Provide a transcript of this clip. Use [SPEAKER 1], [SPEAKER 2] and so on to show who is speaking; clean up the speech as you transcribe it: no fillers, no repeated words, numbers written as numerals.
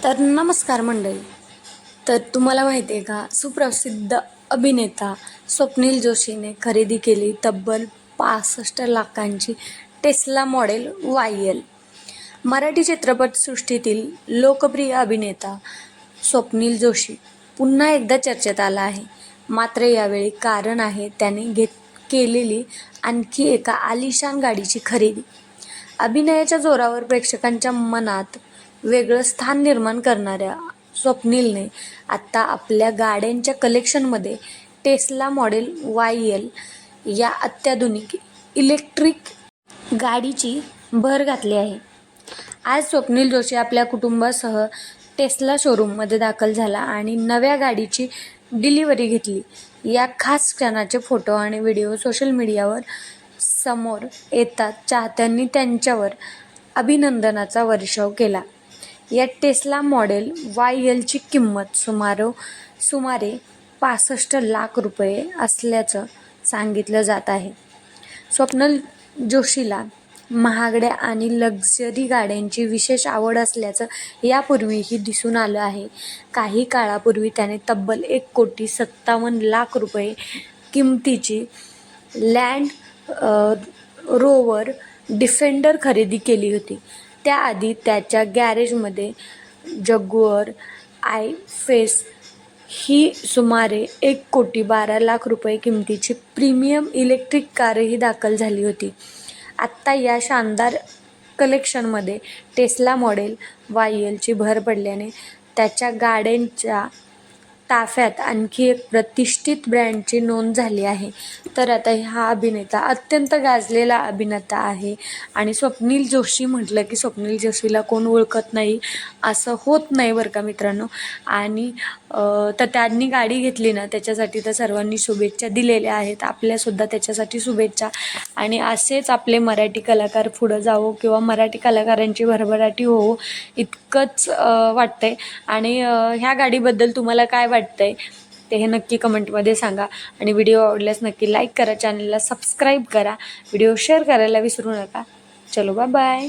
[SPEAKER 1] तर नमस्कार मंडळी. तर तुम्हाला माहिती आहे का, सुप्रसिद्ध अभिनेता स्वप्नील जोशीने खरेदी केली तब्बल 65 लाखांची टेस्ला मॉडेल YL. मराठी चित्रपटसृष्टीतील लोकप्रिय अभिनेता स्वप्नील जोशी पुन्हा एकदा चर्चेत आला आहे. मात्र यावेळी कारण आहे त्याने केलेली आणखी एका आलिशान गाडीची खरेदी. अभिनयाच्या जोरावर प्रेक्षकांच्या मनात वेगळं स्थान निर्माण करणाऱ्या स्वप्नीलने आत्ता आपल्या गाड्यांच्या कलेक्शनमध्ये टेस्ला मॉडेल YL या अत्याधुनिक इलेक्ट्रिक गाडीची भर घातली आहे. आज स्वप्नील जोशी आपल्या कुटुंबासह टेस्ला शोरूममध्ये दाखल झाला आणि नव्या गाडीची डिलिव्हरी घेतली. या खास क्षणाचे फोटो आणि व्हिडिओ सोशल मीडियावर समोर येतात चाहत्यांनी त्यांच्यावर अभिनंदनाचा वर्षाव केला. या टेस्ला मॉडेल YLची किंमत सुमारे 65 लाख रुपये असल्याचं सांगितलं जात आहे. स्वप्नील जोशीला महागड्या आणि लक्झरी गाड्यांची विशेष आवड असल्याचं यापूर्वीही दिसून आलं आहे. काही काळापूर्वी त्याने तब्बल 1,57,00,000 रुपये किमतीची लँड रोवर डिफेंडर खरेदी केली होती. त्याआधी त्याच्या गॅरेजमध्ये जगुअर I-Pace ही सुमारे 1,12,00,000 रुपये किमतीची प्रीमियम इलेक्ट्रिक कारही दाखल झाली होती. आत्ता या शानदार कलेक्शनमध्ये टेस्ला मॉडेल YLची भर पडल्याने त्याच्या गाड्यांच्या ताफ्यात आणखी एक प्रतिष्ठित ब्रँडची नोंद झाली आहे. तर आता हा अभिनेता अत्यंत गाजलेला अभिनेता आहे आणि स्वप्नील जोशी म्हटलं की स्वप्नील जोशीला कोण ओळखत नाही असं होत नाही बरं का मित्रांनो. आणि तर त्यांनी गाडी घेतली ना, त्याच्यासाठी तर सर्वांनी शुभेच्छा दिलेल्या आहेत. आपल्यासुद्धा त्याच्यासाठी शुभेच्छा. आणि असेच आपले मराठी कलाकार पुढं जावो किंवा मराठी कलाकारांची भरभराटी होवो इतकंच वाटतंय. आणि ह्या गाडीबद्दल तुम्हाला काय वाटतंय ते हे नक्की कमेंटमध्ये सांगा. आणि व्हिडिओ आवडल्यास नक्की लाईक करा, चॅनलला सबस्क्राईब करा, व्हिडिओ शेअर करायला विसरू नका. चलो बाय बाय.